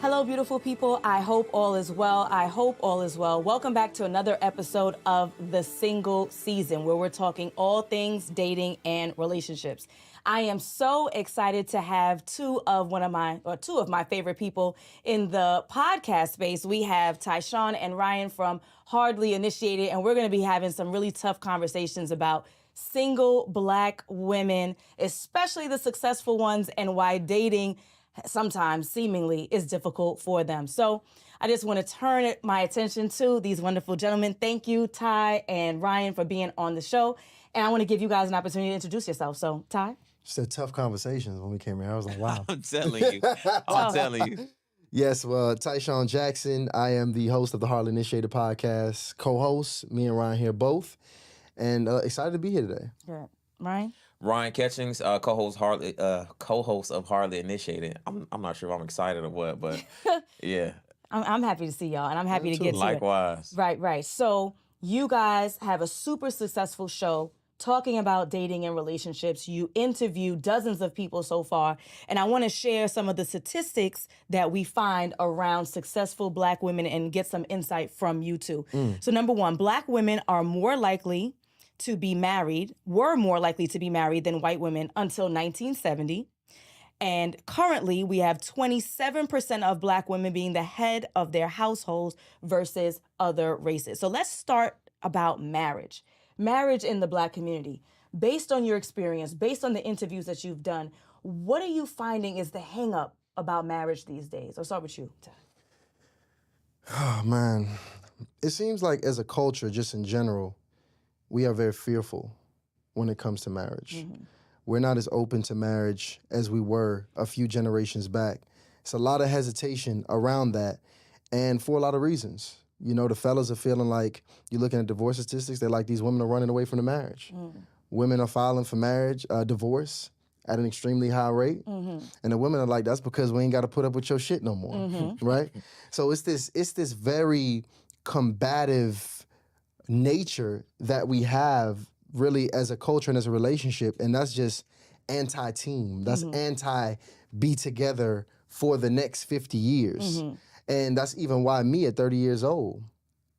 Hello, beautiful people. I hope all is well. I hope all is well. Welcome back to another episode of The Single Season, where we're talking all things dating and relationships. I am so excited to have two of my favorite people in the podcast space. We have Tyshawn and Ryan from Hardly Initiated, and we're going to be having some really tough conversations about single Black women, especially the successful ones, and why dating sometimes seemingly is difficult for them. So I just want to turn my attention to these wonderful gentlemen. Thank you, Ty and Ryan, for being on the show. And I want to give you guys an opportunity to introduce yourself. So, Ty? Just had tough conversations when we came here. I was like, wow. I'm telling you. I'm telling you. Yes, well, Tyshawn Jackson. I am the host of the Hardly Initiated podcast, co-host. Me and Ryan here both. And excited to be here today. Good. Ryan? Ryan Catchings, co-host of Hardly Initiated. I'm not sure if I'm excited or what, but yeah. I'm happy to see y'all, and I'm happy to get to it. Likewise. Right. So you guys have a super successful show talking about dating and relationships. You interview dozens of people so far, and I want to share some of the statistics that we find around successful Black women and get some insight from you two. So number one, Black women were more likely to be married than white women until 1970. And currently, we have 27% of Black women being the head of their households versus other races. So let's start about marriage. Marriage in the Black community. Based on your experience, based on the interviews that you've done, what are you finding is the hang up about marriage these days? I'll start with you, Ty. Oh, man. It seems like as a culture, just in general, we are very fearful when it comes to marriage. Mm-hmm. We're not as open to marriage as we were a few generations back. It's a lot of hesitation around that, and for a lot of reasons. You know, the fellas are feeling like, you're looking at divorce statistics, they're like, these women are running away from the marriage. Women are filing for divorce at an extremely high rate. And the women are like, that's because we ain't got to put up with your shit no more, right? So it's this very combative nature that we have really as a culture and as a relationship, and that's just anti-team. That's anti-be together for the next 50 years. And that's even why me at 30 years old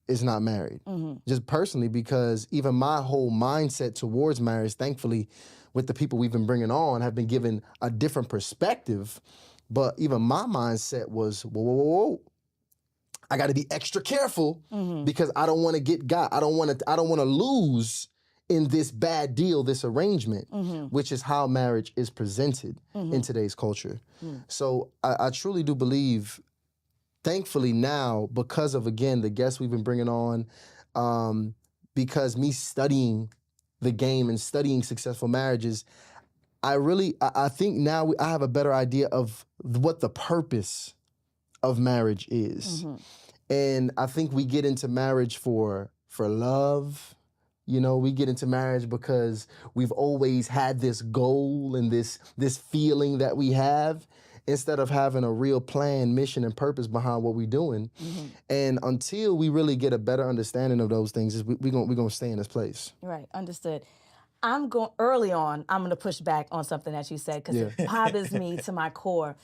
is not married. Just personally, because even my whole mindset towards marriage, thankfully, with the people we've been bringing on, have been given a different perspective. But even my mindset was, whoa. I got to be extra careful because I don't want to get got. I don't want to lose in this bad deal, this arrangement, which is how marriage is presented in today's culture. So I truly do believe, thankfully now, because of, again, the guests we've been bringing on, because me studying the game and studying successful marriages, I think now I have a better idea of what the purpose of marriage is. And I think we get into marriage for love. You know, we get into marriage because we've always had this goal and this feeling that we have, instead of having a real plan, mission, and purpose behind what we're doing. And until we really get a better understanding of those things, we're gonna stay in this place. Right, understood. I'm going to push back on something that you said, because it bothers me to my core.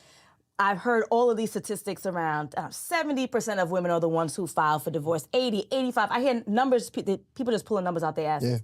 I've heard all of these statistics around 70% of women are the ones who file for divorce, 80, 85. I hear numbers, people just pulling numbers out their asses.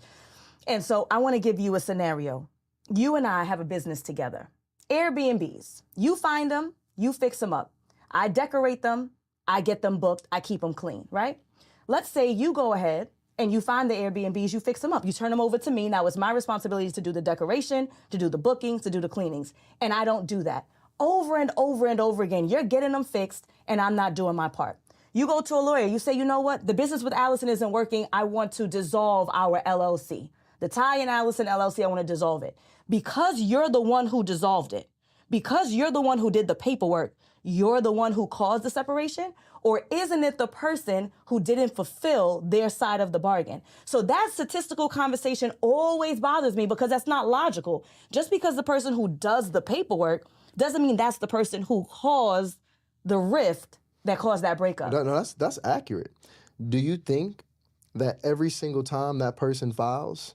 And so I want to give you a scenario. You and I have a business together. Airbnbs. You find them, you fix them up. I decorate them, I get them booked, I keep them clean, right? Let's say you go ahead and you find the Airbnbs, you fix them up. You turn them over to me. Now it's my responsibility to do the decoration, to do the bookings, to do the cleanings. And I don't do that. Over and over and over again, you're getting them fixed and I'm not doing my part. You go to a lawyer, you say, you know what? The business with Alison isn't working. I want to dissolve our LLC. The Ty and Alison LLC, I want to dissolve it. Because you're the one who dissolved it, because you're the one who did the paperwork, you're the one who caused the separation? Or isn't it the person who didn't fulfill their side of the bargain? So that statistical conversation always bothers me, because that's not logical. Just because the person who does the paperwork doesn't mean that's the person who caused the rift that caused that breakup. No, that's accurate. Do you think that every single time that person files,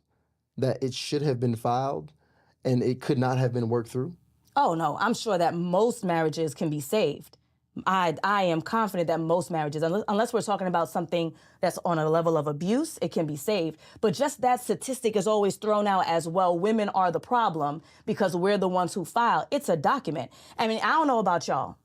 that it should have been filed and it could not have been worked through? Oh, no. I'm sure that most marriages can be saved. I am confident that most marriages, unless we're talking about something that's on a level of abuse, it can be saved. But just that statistic is always thrown out as, well, women are the problem because we're the ones who file. It's a document. I mean, I don't know about y'all,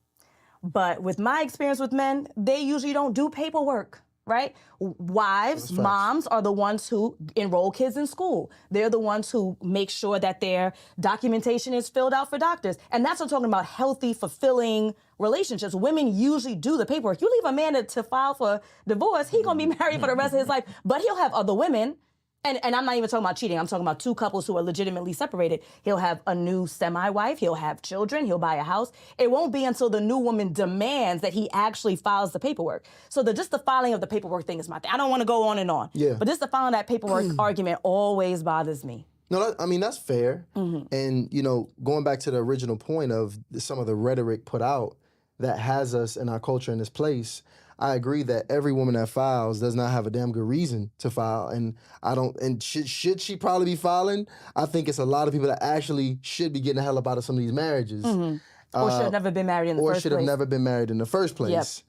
but with my experience with men, they usually don't do paperwork. Right? Wives, moms are the ones who enroll kids in school. They're the ones who make sure that their documentation is filled out for doctors. And that's what I'm talking about, healthy, fulfilling relationships. Women usually do the paperwork. You leave a man to file for divorce, he's gonna be married for the rest of his life, but he'll have other women. And I'm not even talking about cheating. I'm talking about two couples who are legitimately separated. He'll have a new semi-wife. He'll have children. He'll buy a house. It won't be until the new woman demands that he actually files the paperwork. So just the filing of the paperwork thing is my thing. I don't want to go on and on. Yeah. But just the filing of that paperwork argument always bothers me. No, I mean, that's fair. And, you know, going back to the original point of some of the rhetoric put out that has us in our culture in this place, I agree that every woman that files does not have a damn good reason to file. And should she probably be filing? I think it's a lot of people that actually should be getting the hell up out of some of these marriages. Or should have never been married in the first place. Or should have never been married in the first place.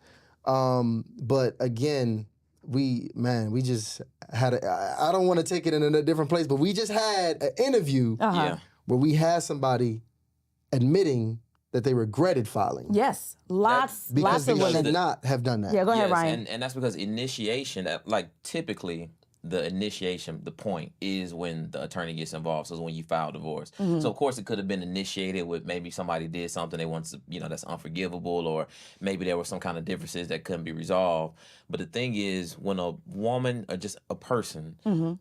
But again, we just had I don't want to take it in a different place, but we just had an interview where we had somebody admitting that they regretted filing. Yes, lots of women. Because they should not have done that. Yeah, go ahead, Ryan. And that's because initiation, like typically the initiation, the point is when the attorney gets involved. So it's when you file divorce. So of course it could have been initiated with maybe somebody did something they want to, that's unforgivable, or maybe there were some kind of differences that couldn't be resolved. But the thing is, when a woman or just a person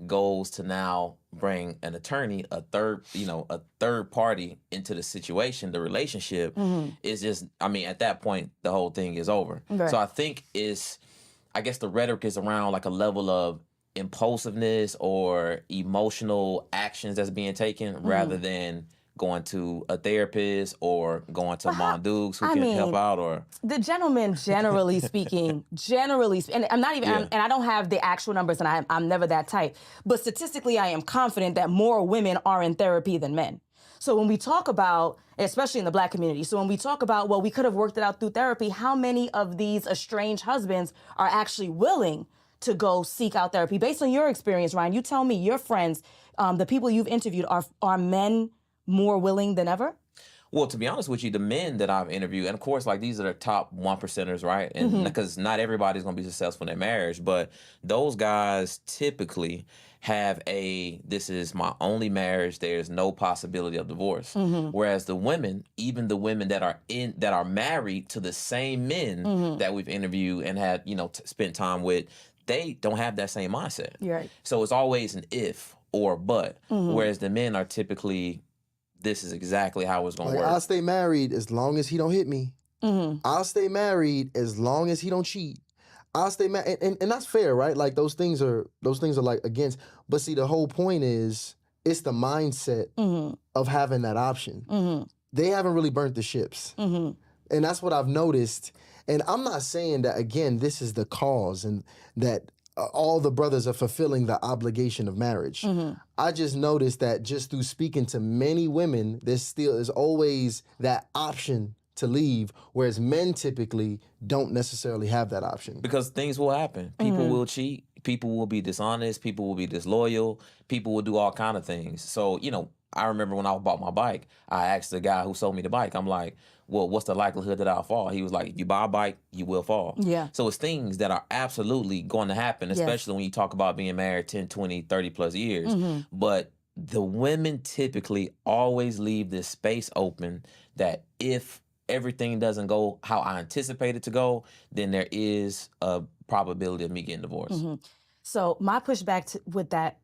goes to now bring an attorney, a third party into the situation, the relationship is just, at that point, the whole thing is over. Right. So I think I guess the rhetoric is around like a level of impulsiveness or emotional actions that's being taken rather than going to a therapist or going to Mom Dukes who can help out. Or the gentleman, generally speaking, and I'm not even, and I don't have the actual numbers, and I'm never that type, but statistically I am confident that more women are in therapy than men. So when we talk about, especially in the Black community, so when we talk about, well, we could have worked it out through therapy, how many of these estranged husbands are actually willing to go seek out therapy? Based on your experience, Ryan, you tell me, your friends, the people you've interviewed, are men more willing than ever? Well, to be honest with you, the men that I've interviewed, and of course, like, these are the top 1%ers, right? And because not everybody's going to be successful in their marriage, but those guys typically have this is my only marriage, there's no possibility of divorce. Whereas the women, even the women that are married to the same men that we've interviewed and had, spent time with, they don't have that same mindset. Right. So it's always an if or but, whereas the men are typically, this is exactly how it's going to work. I'll stay married as long as he don't hit me. I'll stay married as long as he don't cheat. I'll stay married, and that's fair, right? Like, those things are like against. But see, the whole point is, it's the mindset of having that option. They haven't really burnt the ships, and that's what I've noticed. And I'm not saying that, again, this is the cause and that all the brothers are fulfilling the obligation of marriage. I just noticed that just through speaking to many women, there still is always that option to leave, whereas men typically don't necessarily have that option. Because things will happen. People will cheat. People will be dishonest. People will be disloyal. People will do all kind of things. So, I remember when I bought my bike, I asked the guy who sold me the bike, I'm like, well, what's the likelihood that I'll fall? He was like, if you buy a bike, you will fall. Yeah. So it's things that are absolutely going to happen, especially when you talk about being married 10, 20, 30 plus years. But the women typically always leave this space open that if everything doesn't go how I anticipate it to go, then there is a probability of me getting divorced. So my pushback with that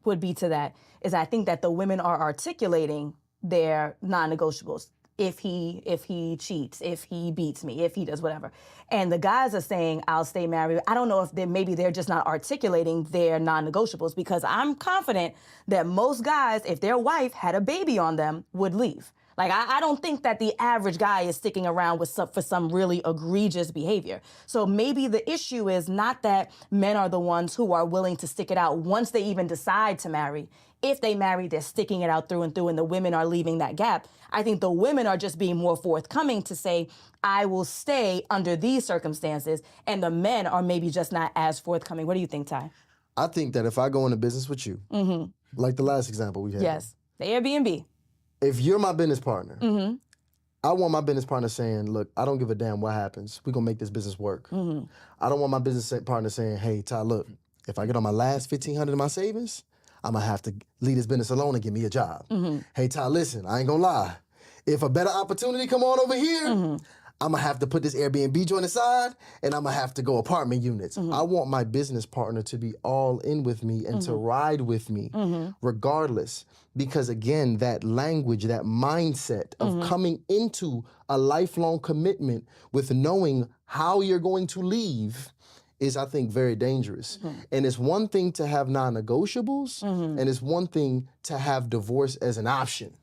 would be to that is, I think that the women are articulating their non-negotiables. If he cheats, if he beats me, if he does whatever. And the guys are saying, I'll stay married. I don't know if maybe they're just not articulating their non-negotiables, because I'm confident that most guys, if their wife had a baby on them, would leave. Like, I don't think that the average guy is sticking around for some really egregious behavior. So maybe the issue is not that men are the ones who are willing to stick it out once they even decide to marry. If they marry, they're sticking it out through and through, and the women are leaving that gap. I think the women are just being more forthcoming to say, I will stay under these circumstances, and the men are maybe just not as forthcoming. What do you think, Ty? I think that if I go into business with you, like the last example we had. Yes, the Airbnb. If you're my business partner, I want my business partner saying, look, I don't give a damn what happens. We're going to make this business work. I don't want my business partner saying, hey, Ty, look, if I get on my last $1,500 in my savings, I'm going to have to leave this business alone and give me a job. Hey, Ty, listen, I ain't going to lie. If a better opportunity come on over here, I'm going to have to put this Airbnb joint aside, and I'm going to have to go apartment units. I want my business partner to be all in with me and to ride with me regardless. Because again, that language, that mindset of coming into a lifelong commitment with knowing how you're going to leave is, I think, very dangerous. And it's one thing to have non-negotiables, and it's one thing to have divorce as an option.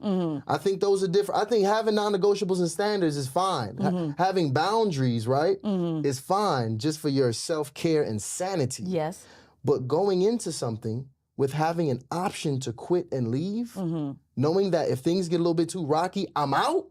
I think those are different. I think having non-negotiables and standards is fine. Having boundaries, right, is fine just for your self-care and sanity. Yes. But going into something with having an option to quit and leave, knowing that if things get a little bit too rocky, I'm out,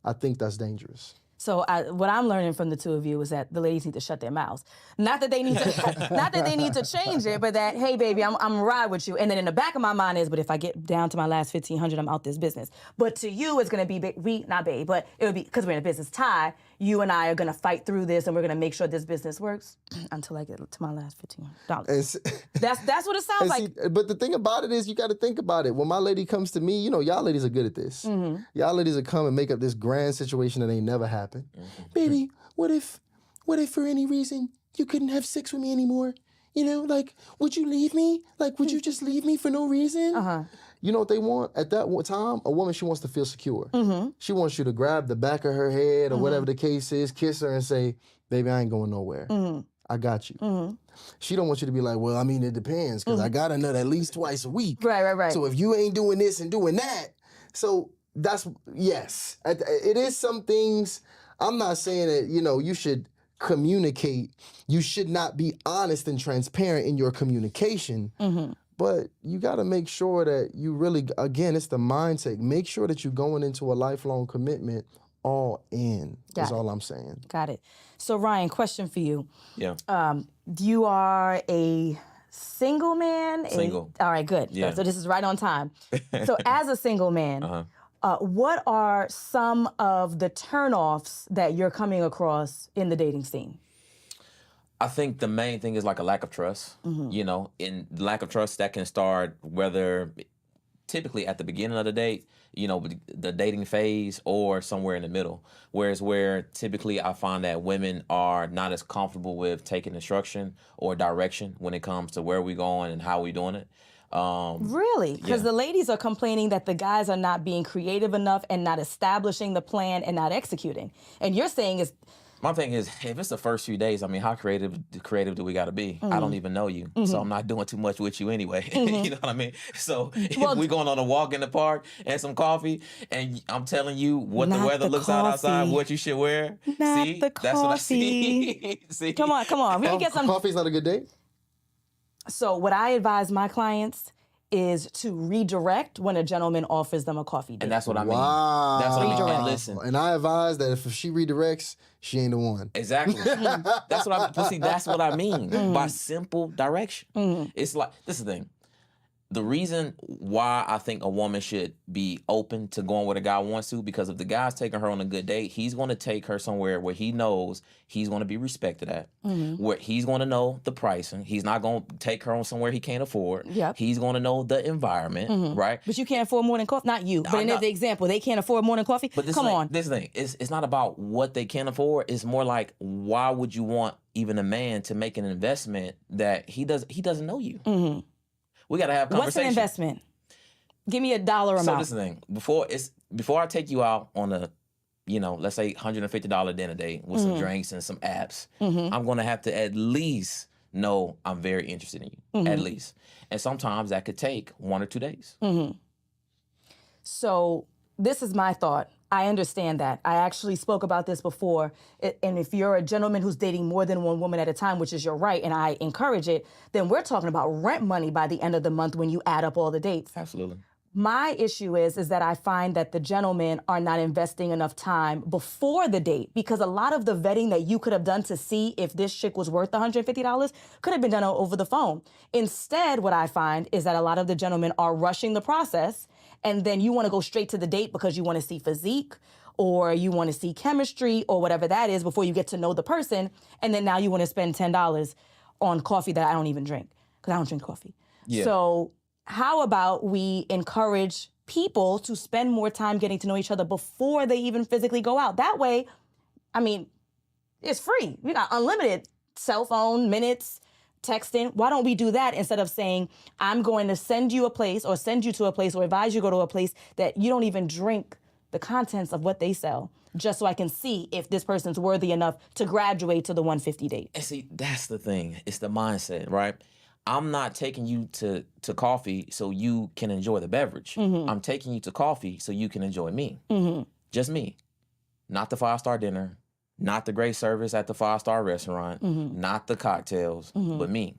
I think that's dangerous. So what I'm learning from the two of you is that the ladies need to shut their mouths. Not that they need to, not that they need to change it, but that, hey, baby, I'm ride with you. And then in the back of my mind is, but if I get down to my last $1,500, I'm out this business. But to you, it's going to be, not babe, but it would be, because we're in a business tie, you and I are going to fight through this, and we're going to make sure this business works until I get to my last $1,500. That's what it sounds like. But the thing about it is, you got to think about it. When my lady comes to me, you know, y'all ladies are good at this. Y'all ladies will come and make up this grand situation that ain't never happened. Baby, what if for any reason you couldn't have sex with me anymore? You know, like, would you leave me? Like, would you just leave me for no reason? You know what they want? At that time, a woman, she wants to feel secure. She wants you to grab the back of her head or whatever the case is, kiss her and say, baby, I ain't going nowhere. I got you. She don't want you to be like, well, I mean, it depends, because I got to nut at least twice a week. Right. So if you ain't doing this and doing that, so that's, yes. It is some things. I'm not saying that, you know, you should communicate. You should not be honest and transparent in your communication. But you got to make sure that you really, again, it's the mindset. Make sure that you're going into a lifelong commitment all in. That's all I'm saying. Got it. So, Ryan, question for you. Yeah. You are a single man? Single. All right, good. Yeah. So this is right on time. So as a single man, what are some of the turnoffs that you're coming across in the dating scene? I think the main thing is like a lack of trust. You know, in lack of trust that can start whether typically at the beginning of the date, you know, the dating phase, or somewhere in the middle. Whereas where typically I find that women are not as comfortable with taking instruction or direction when it comes to where we're going and how we're doing it. Really? Because the ladies are complaining that the guys are not being creative enough and not establishing the plan and not executing. And you're saying is... My thing is, if it's the first few days, I mean, how creative do we got to be? I don't even know you, so I'm not doing too much with you anyway. You know what I mean? So if we're going on a walk in the park and some coffee, and I'm telling you what the weather looks like outside, what you should wear. Not see, the that's what I coffee. see. See? Come on. We can get some... Coffee's not a good date? So what I advise my clients is to redirect when a gentleman offers them a coffee date. And that's what I mean. Wow. That's what I mean. Redirect. And listen. And I advise that if she redirects, she ain't the one. Exactly. That's what I mean by simple direction. It's like, this is the thing. The reason why I think a woman should be open to going where the guy wants to, because if the guy's taking her on a good date, he's going to take her somewhere where he knows he's going to be respected at, where he's going to know the pricing. He's not going to take her on somewhere he can't afford. Yep. He's going to know the environment, right? But you can't afford more than coffee? Not you, but in the example, they can't afford more than coffee? But this thing, it's not about what they can afford. It's more like, why would you want even a man to make an investment that he doesn't know you? We got to have conversation. What's an investment? Give me a dollar amount. So this is the thing. Before I take you out on a, you know, let's say $150 dinner date with some drinks and some apps, I'm going to have to at least know I'm very interested in you. At least. And sometimes that could take 1 or 2 days. So this is my thought. I understand that. I actually spoke about this before. And if you're a gentleman who's dating more than one woman at a time, which is your right, and I encourage it, then we're talking about rent money by the end of the month when you add up all the dates. Absolutely. My issue is that I find that the gentlemen are not investing enough time before the date, because a lot of the vetting that you could have done to see if this chick was worth $150 could have been done over the phone. Instead, what I find is that a lot of the gentlemen are rushing the process, and then you want to go straight to the date because you want to see physique or you want to see chemistry or whatever that is before you get to know the person. And then now you want to spend $10 on coffee that I don't even drink because I don't drink coffee. Yeah. So how about we encourage people to spend more time getting to know each other before they even physically go out? That way, I mean, it's free. You got unlimited cell phone minutes, texting. Why don't we do that instead of saying, I'm going to send you a place or send you to a place or advise you to go to a place that you don't even drink the contents of what they sell, just so I can see if this person's worthy enough to graduate to the 150 date. And see, that's the thing. It's the mindset, right? I'm not taking you to coffee so you can enjoy the beverage. I'm taking you to coffee so you can enjoy me. Just me. Not the 5-star dinner, not the great service at the 5-star restaurant, not the cocktails, but me.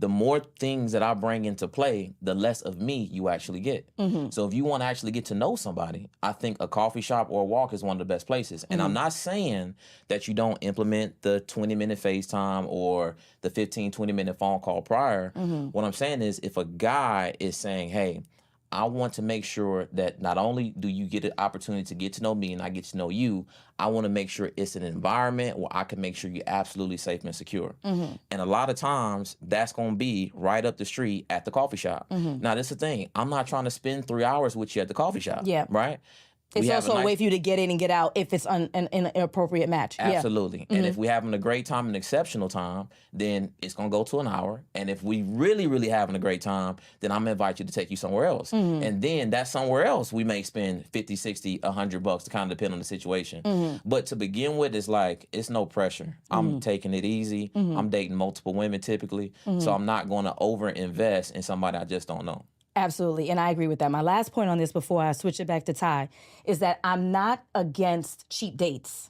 The more things that I bring into play, the less of me you actually get. So if you want to actually get to know somebody, I think a coffee shop or a walk is one of the best places. And I'm not saying that you don't implement the 20-minute FaceTime or the 15, 20-minute phone call prior. What I'm saying is if a guy is saying, hey, I want to make sure that not only do you get an opportunity to get to know me and I get to know you, I want to make sure it's an environment where I can make sure you're absolutely safe and secure. And a lot of times that's going to be right up the street at the coffee shop. Now, this is the thing. I'm not trying to spend 3 hours with you at the coffee shop. Yeah. Right? It's also a way for you to get in and get out if it's an appropriate match. Absolutely. And if we're having a great time, an exceptional time, then it's going to go to an hour. And if we really, really having a great time, then I'm going to invite you to take you somewhere else. And then that somewhere else, we may spend 50, 60, $100 to kind of depend on the situation. But to begin with, it's like, it's no pressure. I'm taking it easy. I'm dating multiple women typically. So I'm not going to over-invest in somebody I just don't know. Absolutely, and I agree with that. My last point on this before I switch it back to Ty is that I'm not against cheap dates.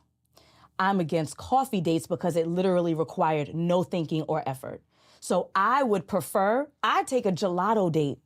I'm against coffee dates because it literally required no thinking or effort. So I would prefer, I'd take a gelato date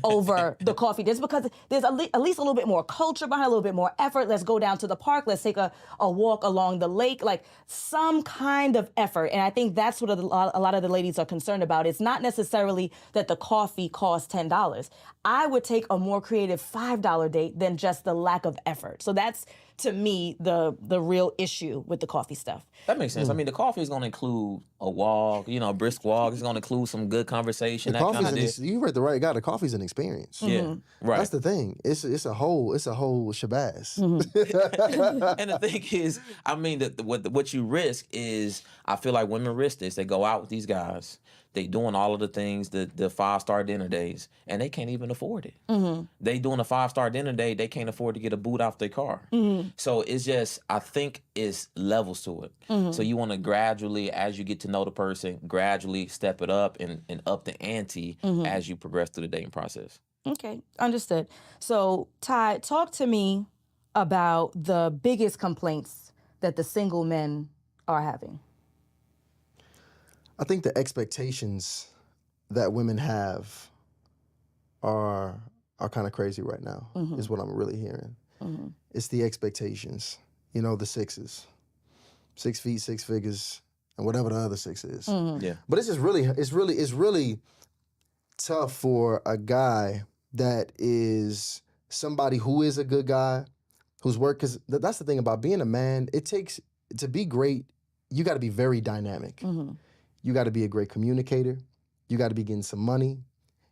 over the coffee just because there's at least a little bit more culture behind, a little bit more effort. Let's go down to the park. Let's take a walk along the lake, like some kind of effort. And I think that's what a lot of the ladies are concerned about. It's not necessarily that the coffee costs $10. I would take a more creative $5 date than just the lack of effort. So that's, to me, the real issue with the coffee stuff. That makes sense. I mean, the coffee is going to include a walk, a brisk walk. It's going to include some good conversation. You read the right guy. The coffee's an experience. Yeah, right. That's the thing. It's a whole shabazz. And the thing is, I mean, what you risk is, I feel like women risk this. They go out with these guys. They doing all of the things, the 5-star dinner days, and they can't even afford it. They doing a 5-star dinner day, they can't afford to get a boot off their car. So it's just, I think it's levels to it. So you want to gradually, as you get to know the person, gradually step it up and up the ante as you progress through the dating process. Okay, understood. So Ty, talk to me about the biggest complaints that the single men are having. I think the expectations that women have are kind of crazy right now, is what I'm really hearing. It's the expectations, the sixes. 6 feet, 6 figures, and whatever the other 6 is. Yeah. But it's just really tough for a guy that is somebody who is a good guy, whose work, because that's the thing about being a man, it takes, to be great, you got to be very dynamic. You got to be a great communicator. You got to be getting some money.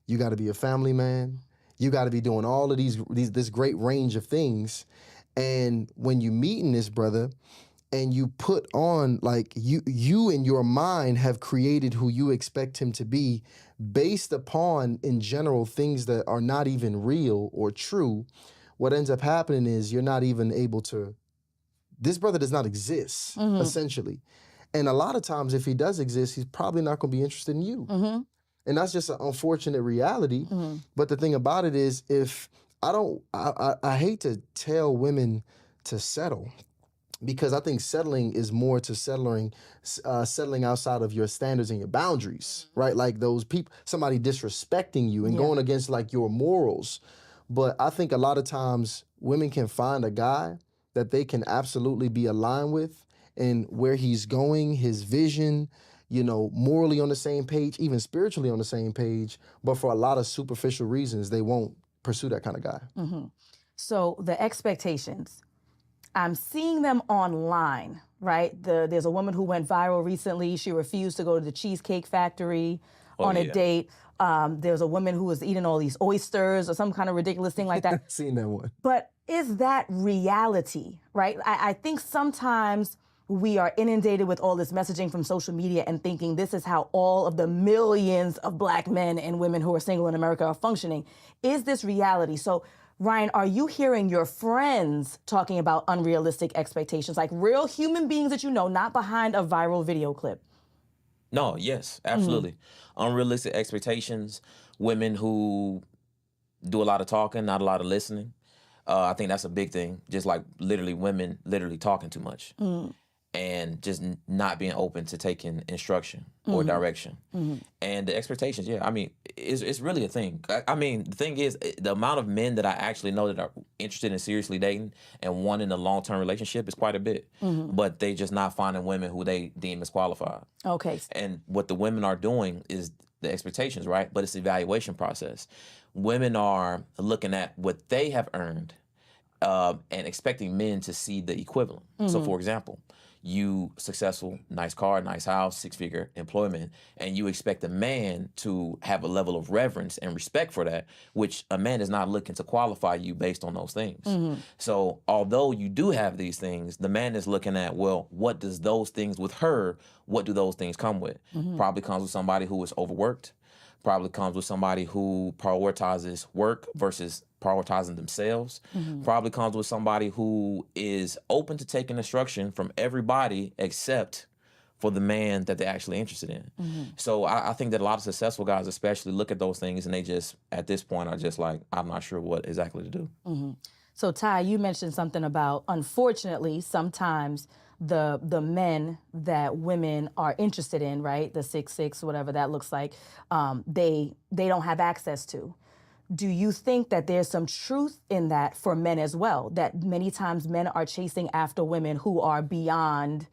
You got to be a family man. You got to be doing all of this great range of things. And when you meeting this brother and you put on, like, you in your mind have created who you expect him to be based upon, in general, things that are not even real or true, what ends up happening is you're not even able to, this brother does not exist, essentially. And a lot of times, if he does exist, he's probably not going to be interested in you. And that's just an unfortunate reality. But the thing about it is, if I hate to tell women to settle, because I think settling is more to settling outside of your standards and your boundaries, right? Like those people, somebody disrespecting you and going against like your morals. But I think a lot of times women can find a guy that they can absolutely be aligned with, and where he's going, his vision, morally on the same page, even spiritually on the same page. But for a lot of superficial reasons, they won't pursue that kind of guy. So the expectations, I'm seeing them online, right? There's a woman who went viral recently. She refused to go to the Cheesecake Factory on a date. There's a woman who was eating all these oysters or some kind of ridiculous thing like that. I've seen that one. But is that reality, right? I think sometimes we are inundated with all this messaging from social media and thinking this is how all of the millions of Black men and women who are single in America are functioning. Is this reality? So, Ryan, are you hearing your friends talking about unrealistic expectations, like real human beings that you know, not behind a viral video clip? No, yes, absolutely. Unrealistic expectations, women who do a lot of talking, not a lot of listening. I think that's a big thing. Just like women literally talking too much. And just not being open to taking instruction or direction. And the expectations, I mean, it's really a thing. I mean, the thing is, the amount of men that I actually know that are interested in seriously dating and wanting a long-term relationship is quite a bit. But they just not finding women who they deem as qualified. Okay. And what the women are doing is the expectations, right? But it's the evaluation process. Women are looking at what they have earned and expecting men to see the equivalent. So, for example, you successful, nice car, nice house, 6-figure employment, and you expect a man to have a level of reverence and respect for that, which a man is not looking to qualify you based on those things. So although you do have these things, the man is looking at, well, what does those things with her, what do those things come with? Probably comes with somebody who is overworked, probably comes with somebody who prioritizes work versus prioritizing themselves, probably comes with somebody who is open to taking instruction from everybody except for the man that they're actually interested in. So I think that a lot of successful guys especially look at those things and they just, at this point, are just like, I'm not sure what exactly to do. So Ty, you mentioned something about, unfortunately, sometimes the men that women are interested in, right? The 6'6", whatever that looks like, they don't have access to. Do you think that there's some truth in that for men as well? That many times men are chasing after women who are beyond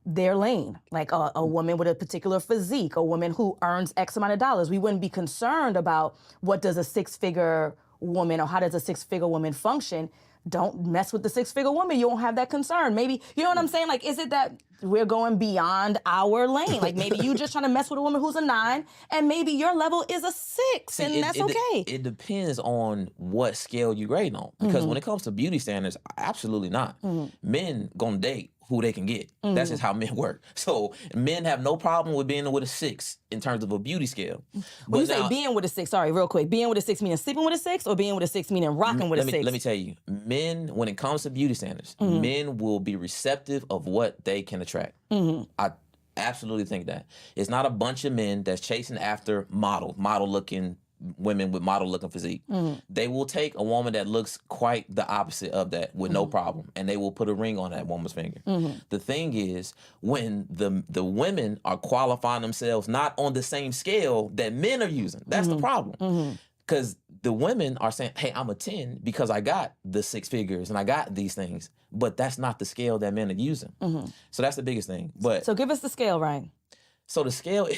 their lane, like a woman with a particular physique, a woman who earns X amount of dollars. We wouldn't be concerned about what does a 6-figure woman or how does a 6-figure woman function. Don't mess with the 6-figure woman. You won't have that concern. Maybe, you know what I'm saying? Like, is it that we're going beyond our lane? Like, maybe you just trying to mess with a woman who's a 9, and maybe your level is a 6, and that's okay. It depends on what scale you grade on. Because when it comes to beauty standards, absolutely not. Men gonna date who they can get. That's just how men work. So men have no problem with being with a 6 in terms of a beauty scale. When you say being with a 6, sorry, real quick, being with a 6 meaning sleeping with a 6, or being with a 6 meaning rocking with a 6? Let me tell you, men, when it comes to beauty standards, men will be receptive of what they can attract. I absolutely think that. It's not a bunch of men that's chasing after model-looking women with model-looking physique. They will take a woman that looks quite the opposite of that with no problem, and they will put a ring on that woman's finger. The thing is, when the women are qualifying themselves not on the same scale that men are using, that's the problem. Because the women are saying, hey, I'm a 10 because I got the 6 figures and I got these things, but that's not the scale that men are using. So that's the biggest thing. But so give us the scale, Ryan. So the scale,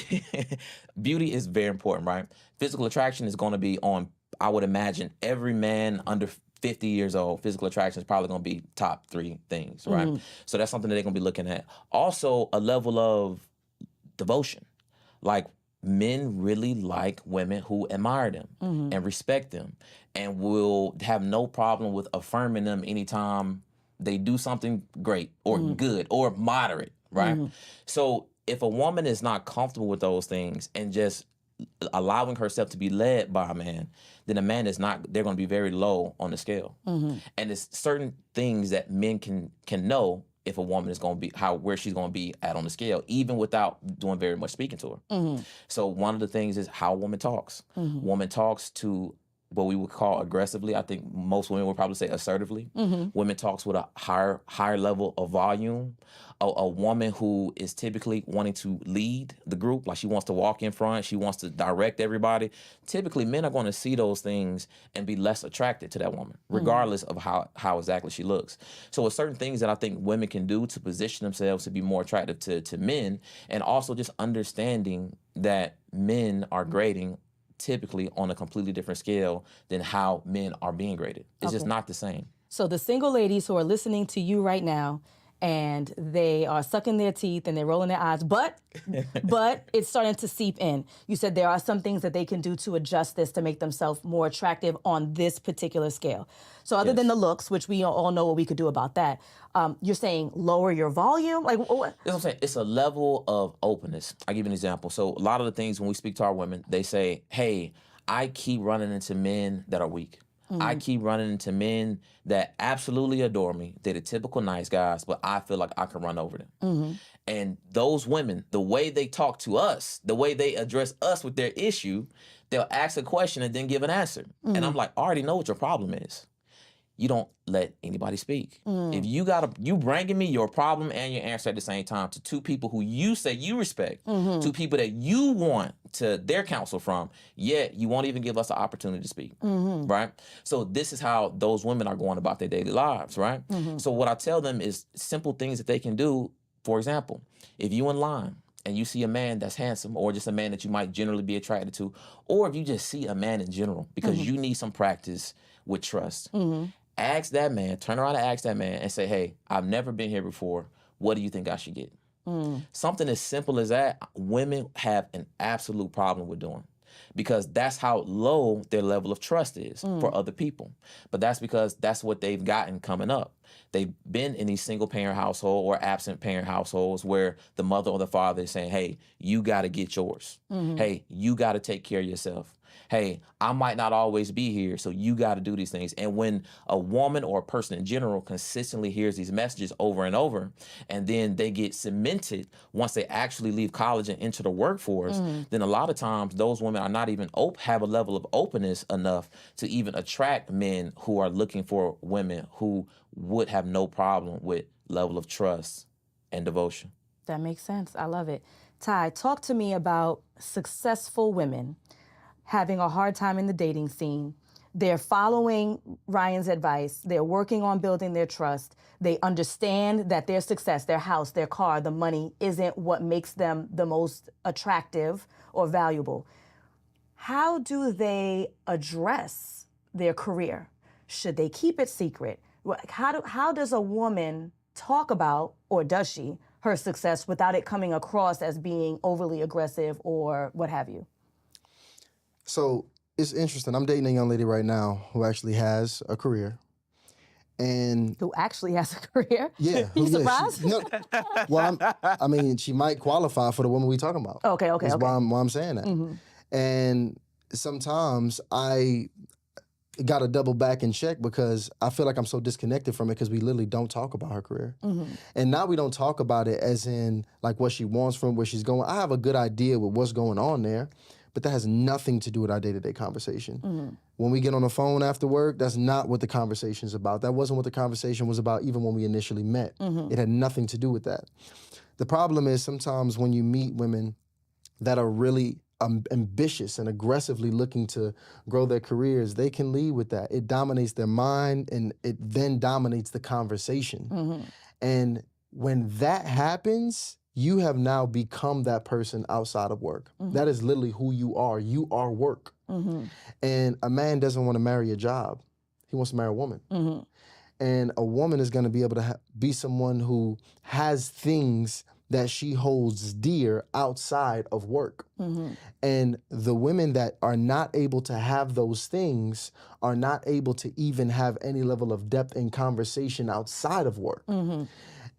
beauty is very important, right? Physical attraction is going to be on, I would imagine, every man under 50 years old, physical attraction is probably going to be top 3 things, right? So that's something that they're going to be looking at. Also, a level of devotion. Like, men really like women who admire them and respect them and will have no problem with affirming them anytime they do something great or good or moderate, right? So if a woman is not comfortable with those things and just allowing herself to be led by a man, then a man is not, they're going to be very low on the scale. And it's certain things that men can know if a woman is going to be, where she's going to be at on the scale, even without doing very much speaking to her. So one of the things is how a woman talks. Woman talks to what we would call aggressively. I think most women would probably say assertively. Women talks with a higher level of volume. A woman who is typically wanting to lead the group, like she wants to walk in front, she wants to direct everybody. Typically, men are going to see those things and be less attracted to that woman, regardless of how exactly she looks. So with certain things that I think women can do to position themselves to be more attractive to men, and also just understanding that men are grading typically on a completely different scale than how men are being graded. It's just not the same. So the single ladies who are listening to you right now, and they are sucking their teeth and they're rolling their eyes, but it's starting to seep in. You said there are some things that they can do to adjust this to make themselves more attractive on this particular scale. So other than the looks, which we all know what we could do about that, you're saying lower your volume? Like what? That's what I'm saying. It's a level of openness. I'll give you an example. So a lot of the things when we speak to our women, they say, hey, I keep running into men that are weak. I keep running into men that absolutely adore me. They're the typical nice guys, but I feel like I can run over them. And those women, the way they talk to us, the way they address us with their issue, they'll ask a question and then give an answer. And I'm like, I already know what your problem is. You don't let anybody speak. If you bringing me your problem and your answer at the same time to two people who you say you respect, two people that you want to their counsel from, yet you won't even give us an opportunity to speak, right? So this is how those women are going about their daily lives, right? So what I tell them is simple things that they can do. For example, if you in line and you see a man that's handsome, or just a man that you might generally be attracted to, or if you just see a man in general because you need some practice with trust, ask that man, turn around and ask that man and say, hey, I've never been here before. What do you think I should get? Something as simple as that, women have an absolute problem with doing, because that's how low their level of trust is for other people. But that's because that's what they've gotten coming up. They've been in these single parent household or absent parent households where the mother or the father is saying, hey, you got to get yours. Hey, you got to take care of yourself. Hey, I might not always be here, so you got to do these things. And when a woman or a person in general consistently hears these messages over and over, and then they get cemented once they actually leave college and enter the workforce, then a lot of times those women are not even have a level of openness enough to even attract men who are looking for women who would have no problem with level of trust and devotion. That makes sense. I love it. Ty, talk to me about successful women having a hard time in the dating scene. They're following Ryan's advice. They're working on building their trust. They understand that their success, their house, their car, the money isn't what makes them the most attractive or valuable. How do they address their career? Should they keep it secret? How does a woman talk about, or does she, her success without it coming across as being overly aggressive or what have you? So it's interesting. I'm dating a young lady right now who actually has a career. And who actually has a career? Yeah. You surprised? Well, I mean, she might qualify for the woman we talking about. Okay. That's why I'm saying that. And sometimes I got to double back and check because I feel like I'm so disconnected from it because we literally don't talk about her career. And now we don't talk about it as in like what she wants from where she's going. I have a good idea with what's going on there, but that has nothing to do with our day-to-day conversation. When we get on the phone after work, that's not what the conversation's about. That wasn't what the conversation was about even when we initially met. It had nothing to do with that. The problem is sometimes when you meet women that are really ambitious and aggressively looking to grow their careers, they can lead with that. It dominates their mind and it then dominates the conversation. And when that happens, you have now become that person outside of work. That is literally who you are. You are work. And a man doesn't want to marry a job. He wants to marry a woman. And a woman is going to be able to be someone who has things that she holds dear outside of work. And the women that are not able to have those things are not able to even have any level of depth in conversation outside of work.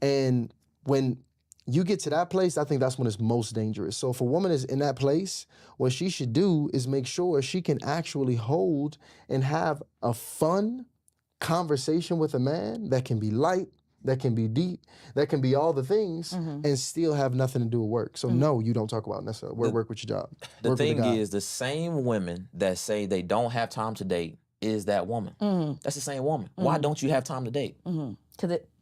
And when you get to that place, I think that's when it's most dangerous. So if a woman is in that place, what she should do is make sure she can actually hold and have a fun conversation with a man that can be light, that can be deep, that can be all the things, and still have nothing to do with work. So no, you don't talk about necessarily work with your job. The Work with thing guy. is, the same women that say they don't have time to date is that woman. That's the same woman. Why don't you have time to date?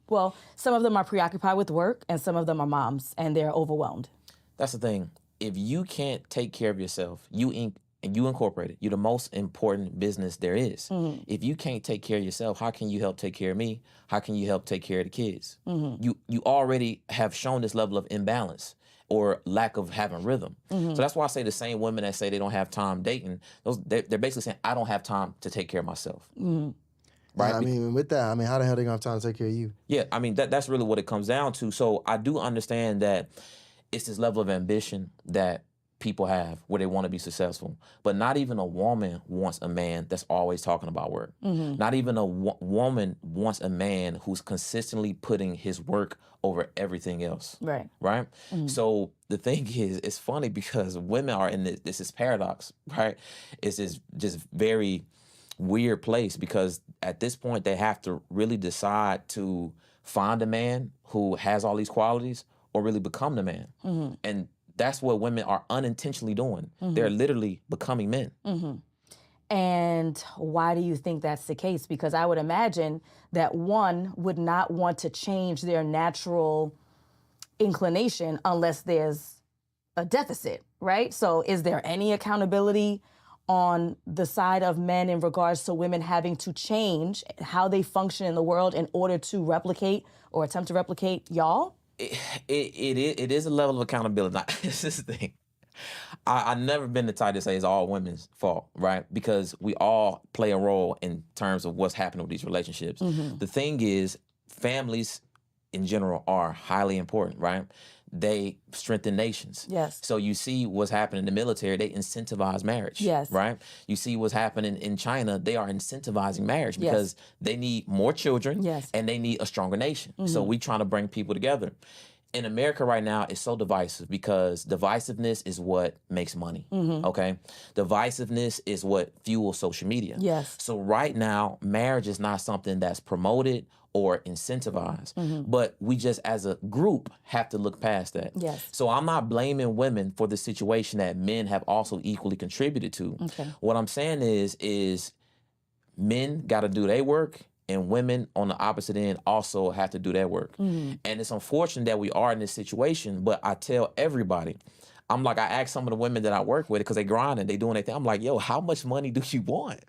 Well, some of them are preoccupied with work, and some of them are moms, and they're overwhelmed. That's the thing. If you can't take care of yourself, and you incorporate it, you're the most important business there is. If you can't take care of yourself, how can you help take care of me? How can you help take care of the kids? You already have shown this level of imbalance or lack of having rhythm. So that's why I say the same women that say they don't have time dating, they're basically saying, I don't have time to take care of myself. Right? I mean, with that, I mean, how the hell they gonna have time to take care of you? Yeah, I mean, that's really what it comes down to. So I do understand that it's this level of ambition that people have where they want to be successful. But not even a woman wants a man that's always talking about work. Not even a woman wants a man who's consistently putting his work over everything else. Right. Right? So the thing is, it's funny because women are in this is paradox, right? It's this just very weird place because at this point they have to really decide to find a man who has all these qualities or really become the man. And that's what women are unintentionally doing. They're literally becoming men. And why do you think that's the case? Because I would imagine that one would not want to change their natural inclination unless there's a deficit, right? So is there any accountability on the side of men in regards to women having to change how they function in the world in order to replicate or attempt to replicate y'all? It is a level of accountability. Now, this is the thing. I've never been the type to say it's all women's fault, right? Because we all play a role in terms of what's happening with these relationships. The thing is, families in general are highly important, right? They strengthen nations. Yes. So you see what's happening in the military, they incentivize marriage. Yes. Right? You see what's happening in China, they are incentivizing marriage because they need more children and they need a stronger nation. So we trying to bring people together. In America right now, it's so divisive because divisiveness is what makes money, okay? Divisiveness is what fuels social media. Yes. So right now, marriage is not something that's promoted or incentivized, but we just as a group have to look past that. Yes. So I'm not blaming women for the situation that men have also equally contributed to. Okay. What I'm saying is men got to do their work and women on the opposite end also have to do their work. And it's unfortunate that we are in this situation, but I tell everybody, I'm like, I ask some of the women that I work with because they grinding, they doing their thing. I'm like, yo, how much money do you want?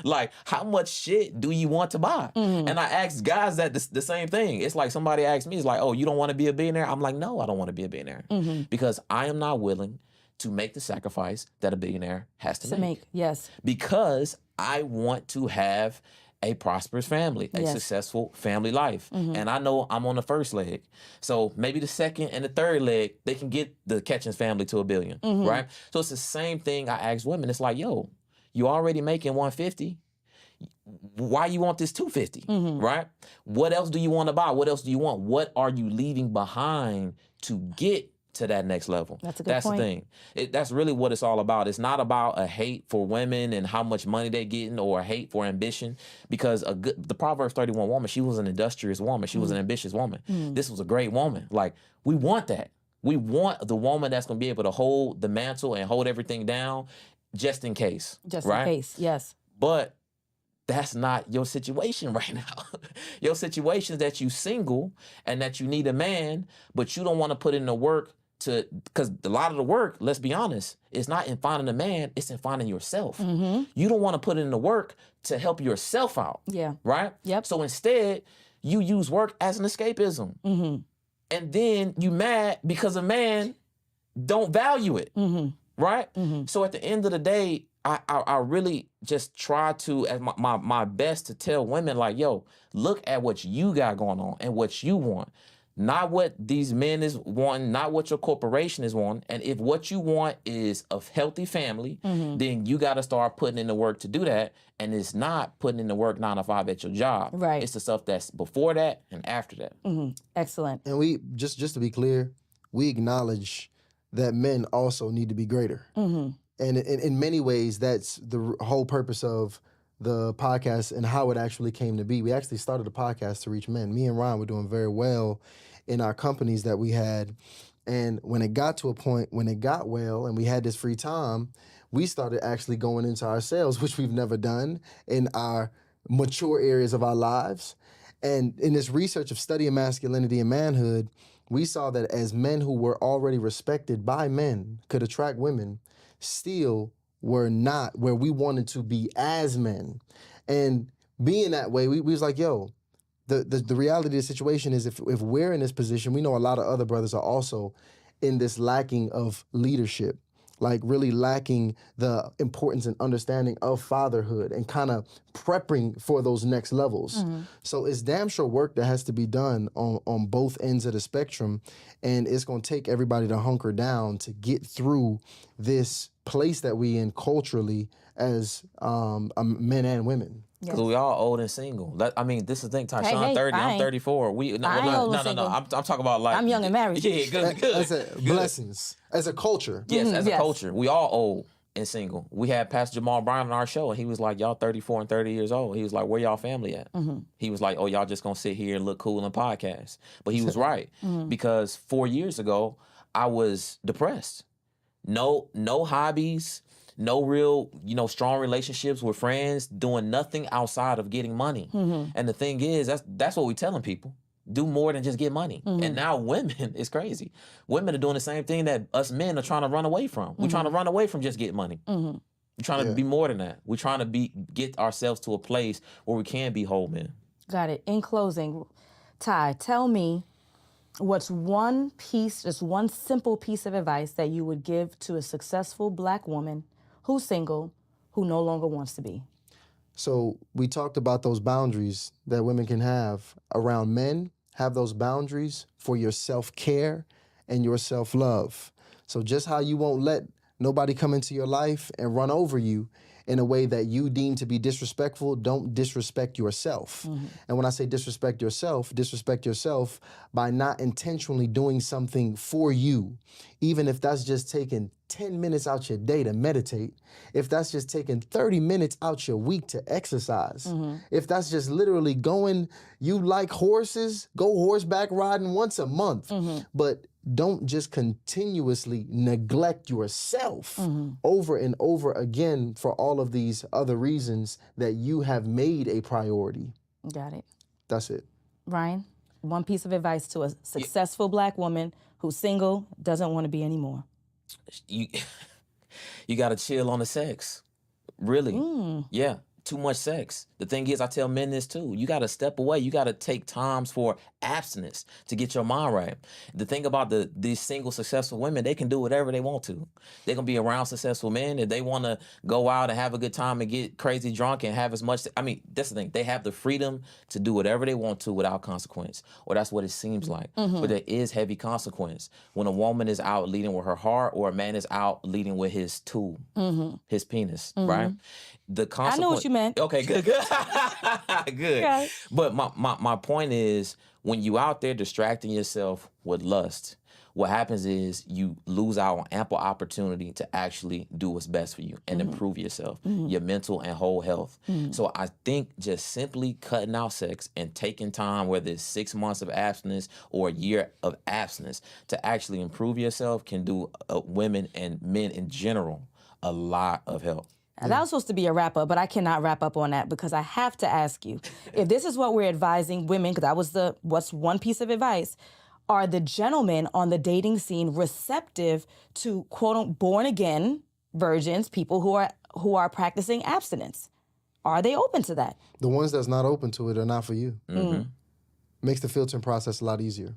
Like, how much shit do you want to buy? And I ask guys that the same thing. It's like somebody asked me, it's like, oh, you don't want to be a billionaire? I'm like, no, I don't want to be a billionaire because I am not willing to make the sacrifice that a billionaire has to make. Yes. Because I want to have a prosperous family, a successful family life. And I know I'm on the first leg. So maybe the second and the third leg, they can get the Ketchens family to $1 billion, right? So it's the same thing I ask women. It's like, yo, you already making 150. Why you want this 250, right? What else do you want to buy? What else do you want? What are you leaving behind to get to that next level? That's a good point. The thing. That's really what it's all about. It's not about a hate for women and how much money they're getting or a hate for ambition, because the Proverbs 31 woman, she was an industrious woman. She was an ambitious woman. This was a great woman. Like, we want that. We want the woman that's going to be able to hold the mantle and hold everything down just in case. Just right? in case, yes. But that's not your situation right now. Your situation is that you single and that you need a man, but you don't want to put in the work because a lot of the work, let's be honest, it's not in finding a man, it's in finding yourself. You don't want to put in the work to help yourself out. Yeah. Right? Yep. So instead, you use work as an escapism. And then you mad because a man don't value it. Right? So at the end of the day, I really just try to, as my best to tell women, like, yo, look at what you got going on and what you want. Not what these men is wanting, not what your corporation is wanting. And if what you want is a healthy family, then you got to start putting in the work to do that. And it's not putting in the work 9 to 5 at your job. Right. It's the stuff that's before that and after that. Excellent. And we, just to be clear, we acknowledge that men also need to be greater. And in many ways, that's the whole purpose of the podcast and how it actually came to be. We actually started the podcast to reach men. Me and Ryan were doing very well in our companies that we had. And when it got to a point, when it got well and we had this free time, we started actually going into our sales, which we've never done in our mature areas of our lives. And in this research of studying masculinity and manhood, we saw that as men who were already respected by men could attract women, still were not where we wanted to be as men. And being that way, we was like, yo, the reality of the situation is if we're in this position, we know a lot of other brothers are also in this lacking of leadership, like really lacking the importance and understanding of fatherhood and kind of prepping for those next levels. So it's damn sure work that has to be done on both ends of the spectrum. And it's going to take everybody to hunker down to get through this place that we in culturally as men and women. Because we all old and single. I mean, this is the thing. Tyshawn 30, I'm 34. No. I'm talking about like I'm young and married. Yeah, good. Blessings as a culture. Yes, as a culture, we all old and single. We had Pastor Jamal Brown on our show, and he was like, "Y'all 34 and 30 years old." He was like, "Where y'all family at?" He was like, "Oh, y'all just gonna sit here and look cool and podcast." But he was right because 4 years ago, I was depressed. No hobbies. No real, strong relationships with friends, doing nothing outside of getting money. And the thing is, that's what we're telling people. Do more than just get money. And now women, it's crazy. Women are doing the same thing that us men are trying to run away from. We're trying to run away from just getting money. We're trying to be more than that. We're trying to get ourselves to a place where we can be whole men. Got it. In closing, Ty, tell me what's one simple piece of advice that you would give to a successful Black woman who's single, who no longer wants to be? So we talked about those boundaries that women can have around men. Have those boundaries for your self-care and your self-love. So just how you won't let nobody come into your life and run over you in a way that you deem to be disrespectful, don't disrespect yourself. And when I say disrespect yourself by not intentionally doing something for you, even if that's just taking 10 minutes out your day to meditate, if that's just taking 30 minutes out your week to exercise, if that's just literally going, you like horses, go horseback riding once a month, but don't just continuously neglect yourself over and over again for all of these other reasons that you have made a priority. Got it. That's it. Ryan, one piece of advice to a successful Black woman who's single, doesn't want to be anymore. You got to chill on the sex. Really. Yeah. Too much sex. The thing is, I tell men this too. You got to step away. You got to take times for abstinence to get your mind right. The thing about these single successful women, they can do whatever they want to. They can be around successful men. If they want to go out and have a good time and get crazy drunk and have as much, that's the thing. They have the freedom to do whatever they want to without consequence. Or that's what it seems like. But there is heavy consequence when a woman is out leading with her heart or a man is out leading with his tool, his penis, right? The consequence. I know what you meant. Okay, good. Good. Okay. But my point is, when you out there distracting yourself with lust, what happens is you lose out on ample opportunity to actually do what's best for you and improve yourself, your mental and whole health. So I think just simply cutting out sex and taking time, whether it's 6 months of abstinence or a year of abstinence, to actually improve yourself can do women and men in general a lot of help. That was supposed to be a wrap up, but I cannot wrap up on that because I have to ask you, if this is what we're advising women, because that was what's one piece of advice, are the gentlemen on the dating scene receptive to quote born again virgins, people who are practicing abstinence? Are they open to that? The ones that's not open to it are not for you. Makes the filtering process a lot easier.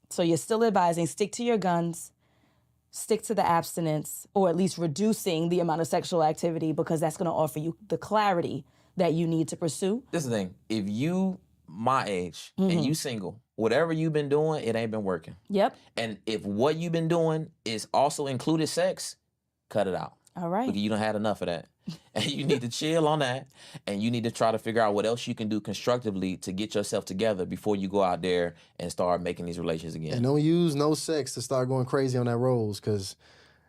So you're still advising, stick to your guns, stick to the abstinence, or at least reducing the amount of sexual activity, because that's going to offer you the clarity that you need to pursue. This is the thing. If you my age and you single, whatever you've been doing, it ain't been working. Yep. And if what you've been doing is also included sex, cut it out. All right. Because you don't had enough of that. And you need to chill on that. And you need to try to figure out what else you can do constructively to get yourself together before you go out there and start making these relations again. And don't use no sex to start going crazy on that rose, because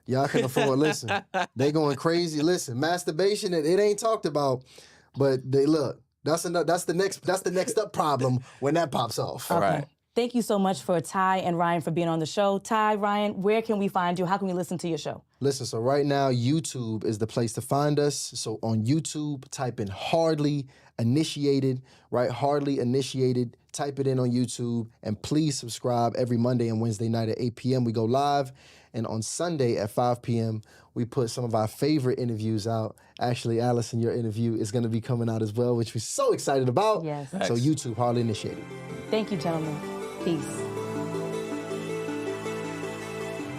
y'all can afford, listen, they going crazy. Listen, masturbation, it ain't talked about, But they look. That's the next up problem when that pops off. Okay. Right. Thank you so much for Ty and Ryan for being on the show. Ty, Ryan, where can we find you? How can we listen to your show? Listen, so right now, YouTube is the place to find us. So on YouTube, type in Hardly Initiated, right? Hardly Initiated. Type it in on YouTube. And please subscribe. Every Monday and Wednesday night at 8 p.m. we go live. And on Sunday at 5 p.m., we put some of our favorite interviews out. Actually, Alison, your interview is going to be coming out as well, which we're so excited about. Yes. So YouTube, Hardly Initiated. Thank you, gentlemen. Peace.